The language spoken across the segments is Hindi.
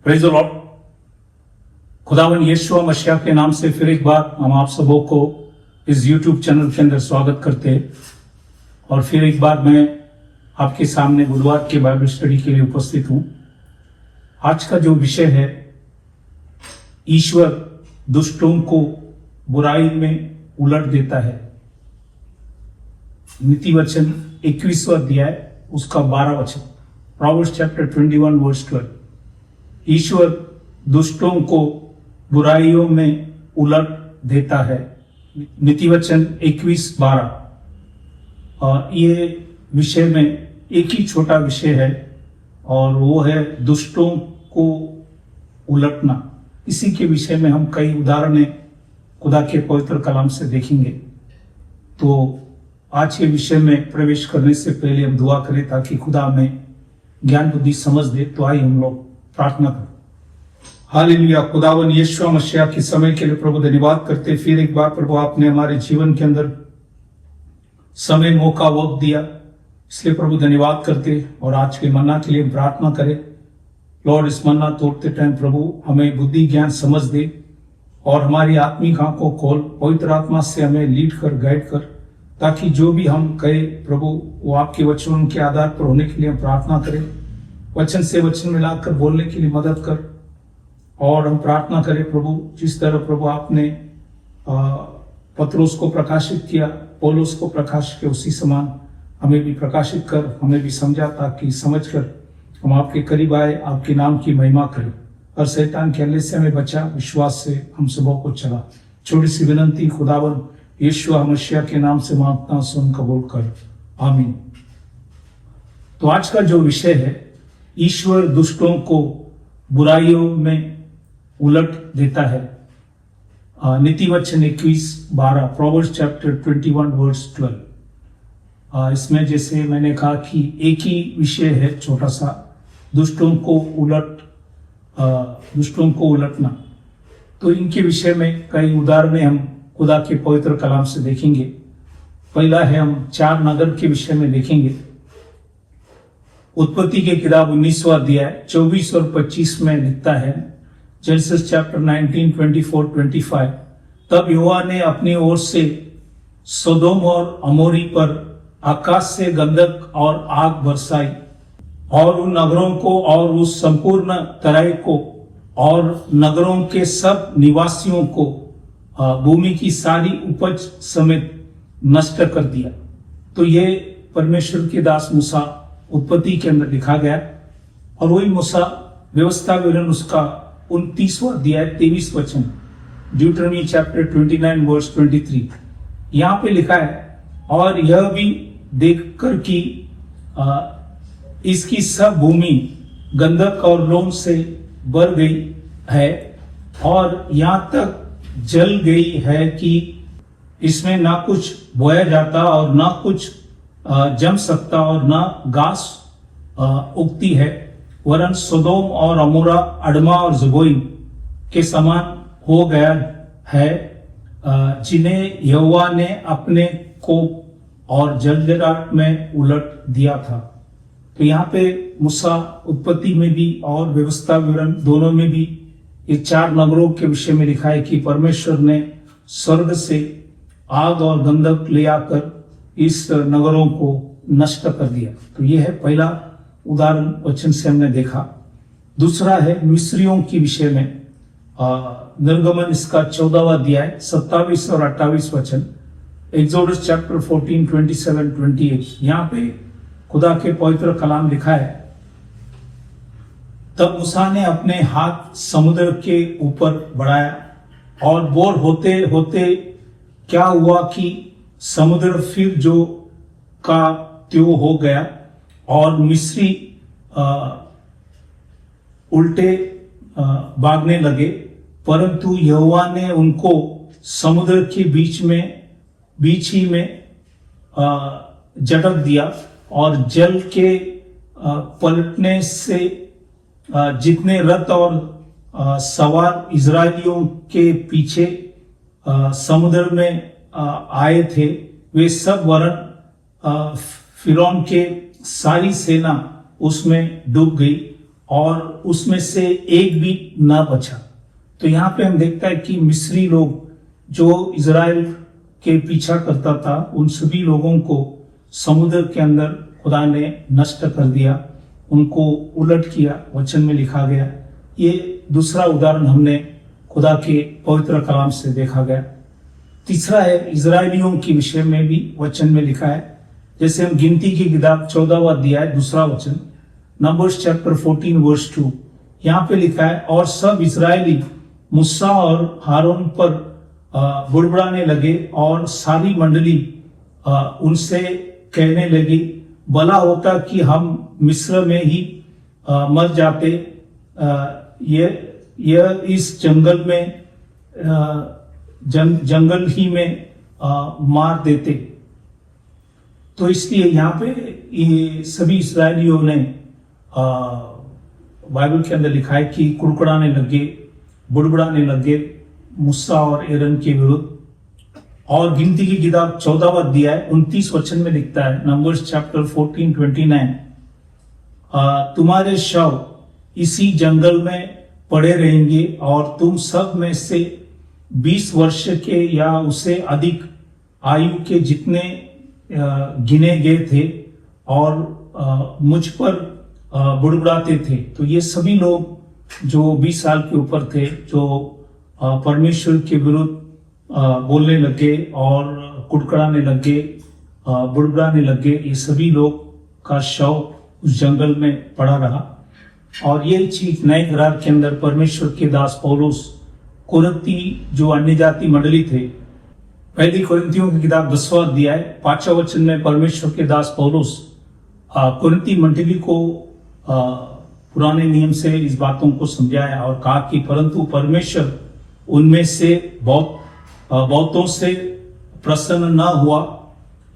Praise the Lord. खुदावन यीशु मसीह के नाम से फिर एक बार हम आप सबों को इस YouTube चैनल के अंदर स्वागत करते हैं। और फिर एक बार मैं आपके सामने बुधवार के बाइबल स्टडी के लिए उपस्थित हूं। आज का जो विषय है, ईश्वर दुष्टों को बुराई में उलट देता है। नीति वचन 21वां अध्याय उसका 12 वचन, प्रोवर्ब्स चैप्टर 21 वर्स 12। ईश्वर दुष्टों को बुराइयों में उलट देता है। नीति वचन 21:12। और ये विषय में एक ही छोटा विषय है और वो है दुष्टों को उलटना। इसी के विषय में हम कई उदाहरणें खुदा के पवित्र कलाम से देखेंगे। तो आज के विषय में प्रवेश करने से पहले हम दुआ करें ताकि खुदा हमें ज्ञान बुद्धि समझ दे। तो आइए हम लोग प्रार्थना करें। हालेलुया। खुदावन यीशु मसीह के समय के लिए प्रभु धन्यवाद करते। फिर एक बार प्रभु आपने हमारे जीवन के अंदर समय, मौका, वक्त दिया, इसलिए प्रभु धन्यवाद करते। और आज के मन्ना के लिए प्रार्थना करें। लॉर्ड, इस मन्ना तोड़ते टाइम प्रभु हमें बुद्धि ज्ञान समझ दे और हमारी आत्मिक आंखों खोल, पवित्र आत्मा से हमें लीड कर, गाइड कर, ताकि जो भी हम कहे प्रभु वो आपके वचनों के आधार पर होने के लिए हम प्रार्थना करें। वचन से वचन मिलाकर बोलने के लिए मदद कर। और हम प्रार्थना करें प्रभु, जिस तरह प्रभु आपने पत्रोस को प्रकाशित किया, पौलुस को प्रकाशित किया, उसी समान हमें भी प्रकाशित कर, हमें भी समझा, ताकि समझ कर हम आपके करीब आए, आपके नाम की महिमा करें। और शैतान के हल्ले से हमें बचा, विश्वास से हम सबों को चला। छोटी सी विनंती, खुदावन यीशु मसीह के नाम से मांगता, सुन कबूल कर, आमीन। तो आज का जो विषय है, ईश्वर दुष्टों को बुराइयों में उलट देता है। नीति वचन 21:12, प्रोवर्ब्स चैप्टर 21 वर्स 12। इसमें जैसे मैंने कहा कि एक ही विषय है छोटा सा, दुष्टों को उलटना। तो इनके विषय में कई उदाहरणें हम खुदा के पवित्र कलाम से देखेंगे। पहला है, हम 4 नगर के विषय में देखेंगे। उत्पत्ति की किताब 19वां अध्याय 24 और 25 में लिखता है, जेनेसिस चैप्टर 19, 24, 25। तब यहोवा ने अपनी ओर से सोदोम और अमोरी पर आकाश से गंधक और आग बरसाई और उन नगरों को और उस संपूर्ण तराई को और नगरों के सब निवासियों को भूमि की सारी उपज समेत नष्ट कर दिया। तो ये परमेश्वर के दास मूसा उत्पत्ति के अंदर लिखा गया। और वही मूसा व्यवस्था विवरण उसका 29वां अध्याय 23 वचन, ड्यूटरनी चैप्टर 29 वर्स 23। यहाँ पे लिखा है, और यह भी देखकर कि इसकी सब भूमि गंधक और लोम से भर गई है और यहाँ तक जल गई है कि इसमें ना कुछ बोया जाता और ना कुछ जम सकता और ना घास उगती है, वरन सोदोम और अमोरा, अडमा और ज़बोइम के समान हो गया है, जिन्हें यहोवा ने अपने कोप और जलजलाहट में उलट दिया था। तो यहाँ पे मूसा उत्पत्ति में भी और व्यवस्था विवरण दोनों में भी ये 4 नगरों के विषय में लिखा है कि परमेश्वर ने स्वर्ग से आग और गंधक ले आकर इस नगरों को नष्ट कर दिया। तो ये है पहला उदाहरण वचन से हमने देखा। दूसरा है मिस्रियों के विषय में। निर्गमन इसका 14वां अध्याय 27 और 28 वचन, एक्सोडस चैप्टर 14, 27, 28। यहाँ पे खुदा के पवित्र कलाम लिखा है, तब मूसा ने अपने हाथ समुद्र के ऊपर बढ़ाया और बोर होते होते क्या हुआ कि समुद्र फिर जो का त्यों हो गया और मिस्री उल्टे भागने लगे, परंतु यहोवा ने उनको समुद्र के बीच ही में झटक दिया और जल के पलटने से जितने रथ और सवार इजरायलियों के पीछे समुद्र में आए थे, वे सब वरन फिरौन के सारी सेना उसमें डूब गई और उसमें से एक भी ना बचा। तो यहाँ पे हम देखता है कि मिस्री लोग जो इजराइल के पीछा करता था, उन सभी लोगों को समुद्र के अंदर खुदा ने नष्ट कर दिया, उनको उलट किया, वचन में लिखा गया। ये दूसरा उदाहरण हमने खुदा के पवित्र कलाम से देखा गया। तीसरा है इजरायलियों के विषय में भी वचन में लिखा है। जैसे हम गिनती की किताब 14वां अध्याय 2 वचन, नंबर्स चैप्टर 14 वर्स 2, यहाँ पे लिखा है, और सब इजरायली मूसा और हारून पर बुड़बुड़ाने लगे और सारी मंडली उनसे कहने लगी, भला होता कि हम मिस्र में ही मर जाते, यह इस जंगल में जंगल ही में मार देते। तो इसलिए यहाँ पे ये सभी इस्राएलियों ने बाइबल के अंदर लिखा है कि कुड़कुड़ाने लगे, बुड़बुड़ाने लगे मूसा और एरन के विरुद्ध। और गिनती की किताब 14वां अध्याय 29 वचन में लिखता है, नंबर्स चैप्टर 14:29, तुम्हारे शव इसी जंगल में पड़े रहेंगे और तुम सब में से 20 वर्ष के या उससे अधिक आयु के जितने गिने गए थे और मुझ पर बुड़बुड़ाते थे। तो ये सभी लोग जो 20 साल के ऊपर थे, जो परमेश्वर के विरुद्ध बोलने लगे और कुड़कुड़ाने लगे, बुड़बुड़ाने लगे, ये सभी लोग का शव उस जंगल में पड़ा रहा। और ये चीज नए करार के अंदर परमेश्वर के दास पौलुस कुरिन्ती जो अन्य जाति मंडली थे, पहली कुरिन्तियों की किताब 10वां अध्याय 5वां वचन में परमेश्वर के दास पौलुस कुरिन्ती मंडली को पुराने नियम से इस बातों को समझाया और कहा कि परंतु परमेश्वर उनमें से बहुतों से प्रसन्न न हुआ,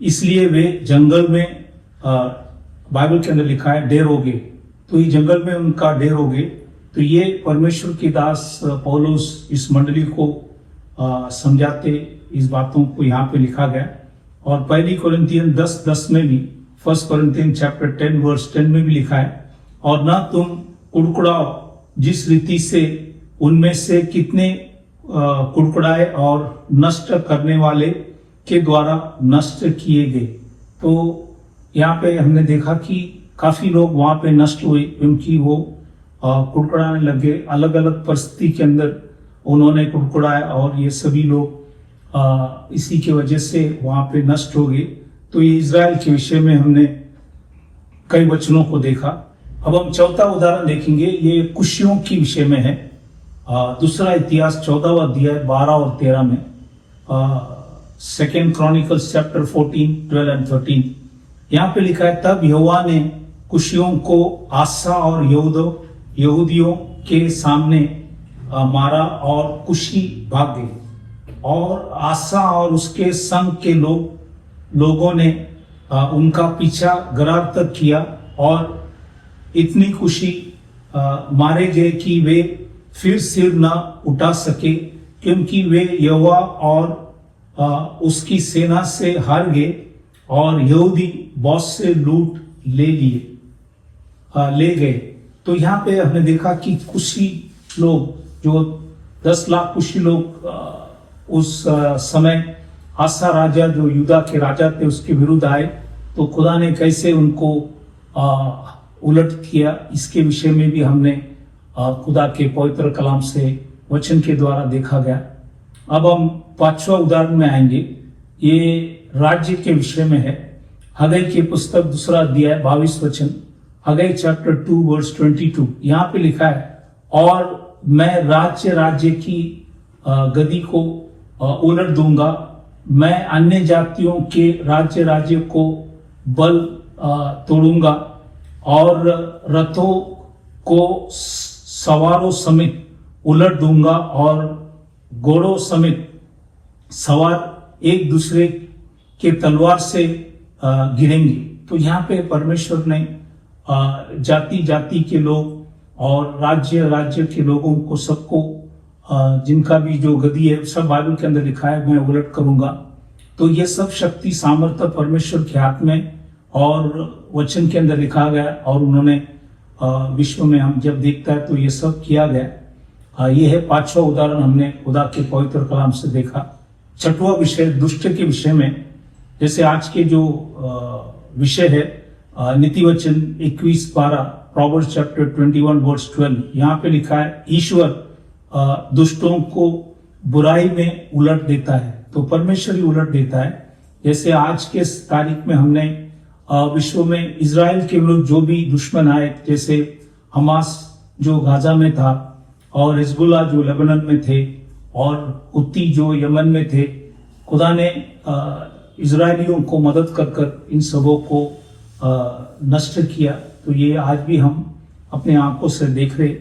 इसलिए वे जंगल में, बाइबल के अंदर लिखा है, ढेर हो गए। तो ये जंगल में उनका ढेर हो गए। तो ये परमेश्वर के दास पौलुस इस मंडली को समझाते इस बातों को यहाँ पे लिखा गया। और पहली कोरिन्थियन 10:10 में भी, 1 कोरिन्थियन चैप्टर 10 वर्स 10 में भी लिखा है, और ना तुम कुड़कुड़ाओ जिस रीति से उनमें से कितने कुड़कुड़ाए और नष्ट करने वाले के द्वारा नष्ट किए गए। तो यहाँ पे हमने देखा कि काफी लोग वहां पे नष्ट हुए क्योंकि वो कुड़कुड़ाने लगे, अलग अलग परिस्थिति के अंदर उन्होंने कुड़कुड़ाया और ये सभी लोग इसी की वजह से वहां पे नष्ट हो गए। तो ये इजराइल के विषय में हमने कई वचनों को देखा। अब हम चौथा उदाहरण देखेंगे, ये कुशियों के विषय में है। दूसरा इतिहास 14वां अध्याय 12 और 13 में, 2 क्रॉनिकल्स चैप्टर 14, 12 एंड 13, यहाँ पे लिखा है, तब यहोवा ने कुशियों को आसा और यहूदियों के सामने मारा और कुशी भाग गए। और आसा और उसके संग के लोगों ने उनका पीछा गरार तक किया और इतनी कुशी मारे गए कि वे फिर सिर न उठा सके, क्योंकि वे यहोवा और उसकी सेना से हार गए और यहूदी बहुत से लूट ले गए। तो यहाँ पे हमने देखा कि कुशी लोग, जो 10 लाख कुशी लोग उस समय आसा राजा जो यूदा के राजा थे उसके विरुद्ध आए, तो खुदा ने कैसे उनको उलट किया, इसके विषय में भी हमने खुदा के पवित्र कलाम से वचन के द्वारा देखा गया। अब हम 5वां उदाहरण में आएंगे। ये राज्य के विषय में है। हगई की पुस्तक 2 अध्याय 22 वचन, हगई चैप्टर 2 वर्स 22, यहाँ पे लिखा है, और मैं राज्य की गद्दी को उलट दूंगा, मैं अन्य जातियों के राज्य को बल तोड़ूंगा और रथों को सवारों समेत उलट दूंगा और घोड़ों समेत सवार एक दूसरे के तलवार से गिरेंगे। तो यहाँ पे परमेश्वर ने जाति के लोग और राज्य के लोगों को, सबको जिनका भी जो गद्दी है, सब बाइबल के अंदर लिखा है, मैं उलट करूंगा। तो ये सब शक्ति सामर्थ्य परमेश्वर के हाथ में और वचन के अंदर लिखा गया और उन्होंने विश्व में हम जब देखता है तो ये सब किया गया। ये है पांचवा उदाहरण हमने खुदा के पवित्र कलाम से देखा। छठवां विषय दुष्ट के विषय में, जैसे आज के जो विषय है नीति वचन 21:12 प्रोवर्ब्स चैप्टर 21 वर्स 12, यहाँ पे लिखा है ईश्वर दुष्टों को बुराई में उलट देता है। तो परमेश्वर ही उलट देता है। जैसे आज के तारीख में हमने विश्व में इजराइल के विरुद्ध जो भी दुश्मन आए, जैसे हमास जो गाजा में था और हिजबुल्लाह जो लेबनान में थे और हुती जो यमन में थे, खुदा ने इजरायलियों को मदद कर कर इन सबों को नष्ट किया। तो ये आज भी हम अपने आंखों से देख रहे।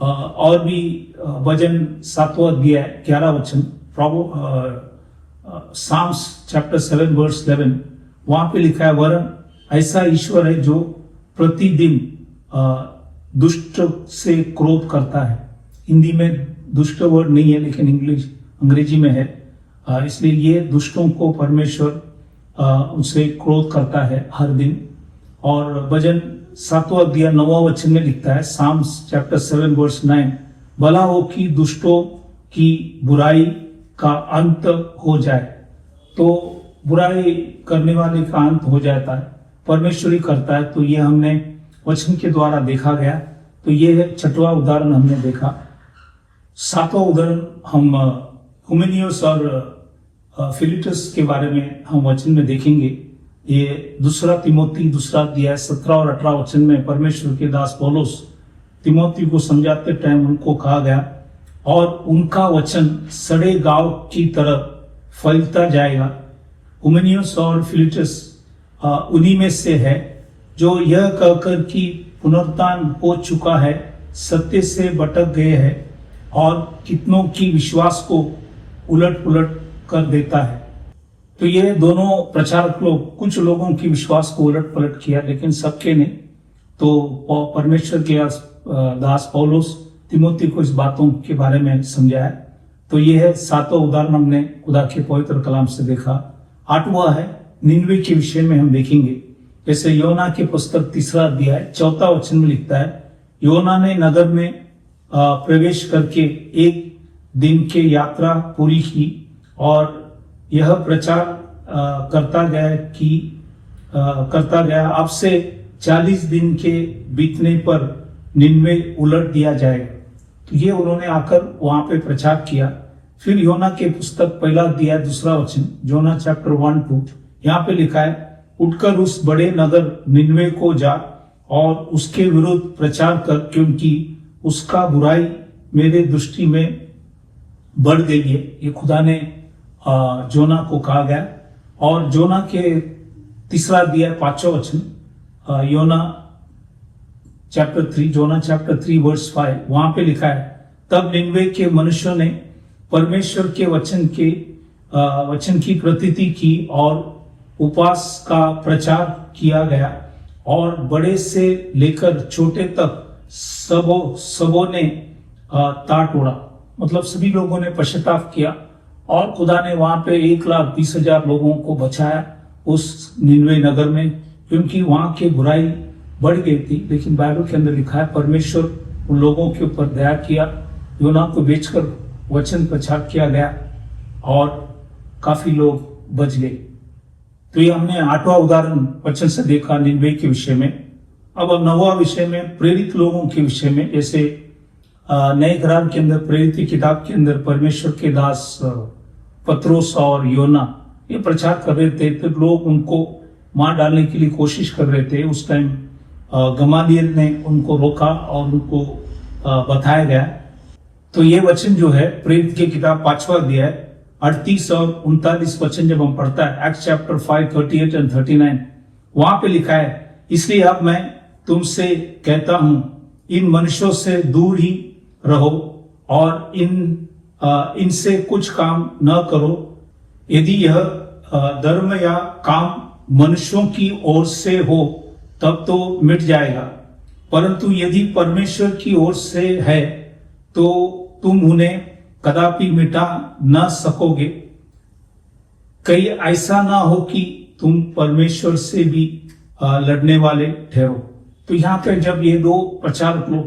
और भी भजन 7वां अध्याय 11 वचन साम्स चैप्टर 7 वर्स 11, वहां पे लिखा है वरन ऐसा ईश्वर है जो प्रतिदिन दुष्ट से क्रोध करता है। हिंदी में दुष्ट वर्ड नहीं है लेकिन अंग्रेजी में है, इसलिए ये दुष्टों को परमेश्वर उनसे क्रोध करता है हर दिन। और भजन 7वां अध्याय 9वां वचन में लिखता है साम्स चैप्टर 7 वर्स 9, भला हो कि दुष्टों की बुराई का अंत हो जाए। तो बुराई करने वाले का अंत हो जाता है, परमेश्वर ही करता है। तो ये हमने वचन के द्वारा देखा गया। तो ये छठवां उदाहरण हमने देखा। सातवां उदाहरण हम हुमेनियोस और फिलिटस के बारे में हम वचन में देखेंगे। ये दूसरा तिमोथी 2 अध्याय 17 और 18 वचन में परमेश्वर के दास पौलुस तिमोथी को समझाते टाइम उनको कहा गया और उनका वचन सड़े गांव की तरह फैलता जाएगा। हुमेनियोस और फिलिटस उन्हीं में से है जो यह कहकर कि पुनरुत्थान हो चुका है, सत्य से भटक गए हैं और कितनों की विश्वास को उलट पुलट कर देता है। तो ये दोनों प्रचारक लोग, कुछ लोगों की विश्वास को उलट पलट किया लेकिन सबके ने। तो परमेश्वर के दास पौलुस तिमोथी को इस बातों के बारे में समझाया। तो ये है सातवां उदाहरण हमने खुदा के पवित्र कलाम से देखा। आठवां है निनवे के विषय में हम देखेंगे। जैसे योना के पुस्तक 3 अध्याय 4 वचन में लिखता है योना ने नगर में प्रवेश करके एक दिन के यात्रा पूरी की और यह प्रचार करता गया अब से 40 दिन के बीतने पर निनवे उलट दिया जाएगा। तो ये उन्होंने आकर वहां पे प्रचार किया। फिर योना के पुस्तक 1 अध्याय 2 वचन, योना चैप्टर 1-2, यहाँ पे लिखा है उठकर उस बड़े नगर निनवे को जा और उसके विरुद्ध प्रचार कर, क्योंकि उसका बुराई मेरे दृष्टि में बढ़ गई है। ये खुदा ने जोना को कहा गया। और जोना के 3 अध्याय 5वां वचन, योना चैप्टर 3 वर्स 5, वहां पे लिखा है तब निनवे के मनुष्यों ने परमेश्वर के वचन की प्रतीति की और उपवास का प्रचार किया गया और बड़े से लेकर छोटे तक सबों ने ताट ओढ़ा। मतलब सभी लोगों ने पश्चाताप किया और खुदा ने वहां पे 1,20,000 लोगों को बचाया उस निनवे नगर में, क्योंकि वहां की बुराई बढ़ गई थी। लेकिन बाइबल के अंदर लिखा है परमेश्वर उन लोगों के ऊपर दया किया, योना को बेचकर वचन प्रचार किया गया और काफी लोग बच गए। तो ये हमने 8वां उदाहरण वचन से देखा निनवे के विषय में। अब 9वां विषय में प्रेरित लोगों के विषय में। जैसे नए करार के अंदर प्रेरित की किताब के अंदर परमेश्वर के दास पत्रोस और योना ये प्रचार कर रहे थे, तो लोग उनको मार डालने के लिए कोशिश कर रहे थे। उस टाइम गमालियल ने उनको रोका और उनको बताया गया। तो ये वचन जो है प्रेरित की किताब 5वां अध्याय 38 और 39 वचन जब हम पढ़ता है, एक्ट्स चैप्टर 5 38 एंड 39, वहां पे लिखा है इसलिए अब मैं तुमसे कहता हूं इन मनुष्यों से दूर ही रहो और इनसे कुछ काम न करो। यदि यह धर्म या काम मनुष्यों की ओर से हो तब तो मिट जाएगा, परंतु यदि परमेश्वर की ओर से है तो तुम उन्हें कदापि मिटा न सकोगे। कहीं ऐसा ना हो कि तुम परमेश्वर से भी लड़ने वाले ठहरो। तो यहाँ पे जब ये दो प्रचारक लोग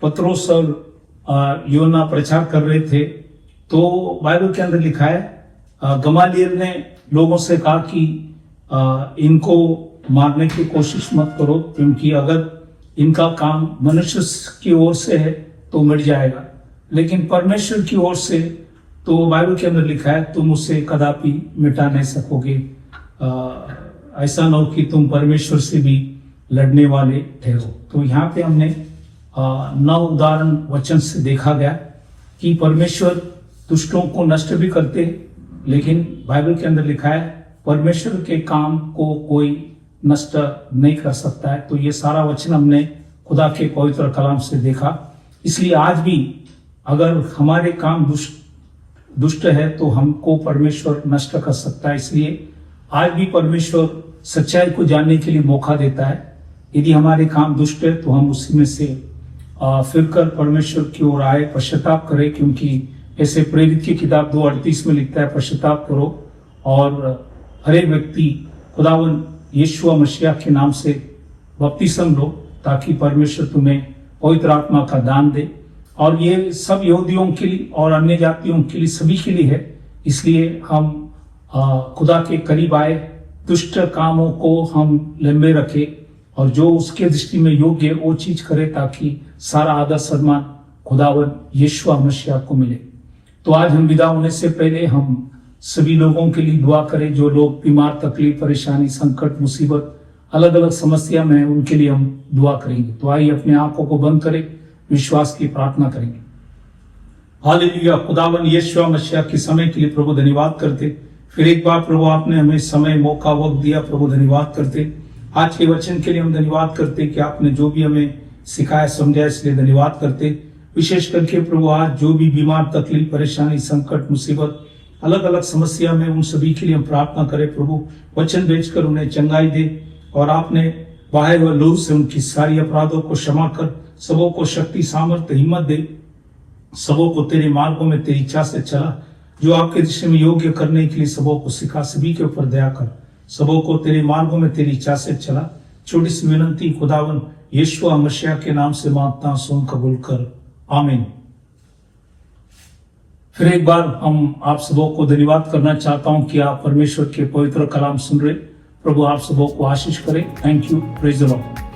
पत्रोस और योना प्रचार कर रहे थे, तो बाइबल के अंदर लिखा है गमालियल ने लोगों से कहा कि इनको मारने की कोशिश मत करो, क्योंकि अगर इनका काम मनुष्य की ओर से है तो मिट जाएगा, लेकिन परमेश्वर की ओर से तो बाइबल के अंदर लिखा है तुम उसे कदापि मिटा नहीं सकोगे। ऐसा न हो कि तुम परमेश्वर से भी लड़ने वाले ठहरो। तो यहाँ पे हमने 9 उदाहरण वचन से देखा गया कि परमेश्वर दुष्टों को नष्ट भी करते, लेकिन बाइबल के अंदर लिखा है परमेश्वर के काम को कोई नष्ट नहीं कर सकता है। तो ये सारा वचन हमने खुदा के पवित्र कलाम से देखा। इसलिए आज भी अगर हमारे काम दुष्ट है तो हमको परमेश्वर नष्ट कर सकता है। इसलिए आज भी परमेश्वर सच्चाई को जानने के लिए मौका देता है। यदि हमारे काम दुष्ट है तो हम उसी में से फिरकर परमेश्वर की ओर आए, पश्चाताप करें, क्योंकि ऐसे प्रेरित की किताब 2:38 में लिखता है पश्चाताप करो और हर एक व्यक्ति खुदावन यीशु मसीह के नाम से बपतिस्म लो, ताकि परमेश्वर तुम्हें पवित्र आत्मा का दान दे। और ये सब यहूदियों के लिए और अन्य जातियों के लिए, सभी के लिए है। इसलिए हम खुदा के करीब आए, दुष्ट कामों को हम लंबे रखे और जो उसके दृष्टि में योग्य वो चीज करे, ताकि सारा आदर सम्मान खुदावन यीशु मसीह को मिले। तो आज हम विदा होने से पहले हम सभी लोगों के लिए दुआ करें, जो लोग बीमार, तकलीफ, परेशानी, संकट, मुसीबत, अलग अलग समस्या में है, उनके लिए हम दुआ करेंगे। तो आइए अपने आंखों को बंद करें, विश्वास की प्रार्थना करेंगे। हालेलुया। खुदावन यीशु मसीह के समय के लिए प्रभु धन्यवाद करते। फिर एक बार प्रभु आपने हमें समय, मौका, वक्त दिया, प्रभु धन्यवाद करते। आज के वचन के लिए हम धन्यवाद करते कि आपने जो भी हमें सिखाया, समझाया, इसलिए धन्यवाद करते। विशेष करके प्रभु आज जो भी बीमार, तकलीफ, परेशानी, संकट, मुसीबत, अलग अलग समस्या में, उन सभी के लिए हम प्रार्थना करें। प्रभु वचन भेजकर उन्हें चंगाई दे और आपने बाहर व लहू से उनकी सारी अपराधों को क्षमा कर सबों को शक्ति, सामर्थ्य, हिम्मत दे। सबों को तेरे मार्गों में तेरी इच्छा से चला, जो आपके दृष्टि में योग्य करने के लिए सबों को सिखा। सभी के ऊपर दया कर, सबों को तेरे मार्गों में तेरी इच्छा से चला। छोटी सी विनंती खुदावन यीशु मसीह के नाम से मांगता, सुन कबूल कर, आमीन। फिर एक बार हम आप सबों को धन्यवाद करना चाहता हूं कि आप परमेश्वर के पवित्र कलाम सुन रहे। प्रभु आप सबों को आशीष करे। Thank you. Praise the Lord.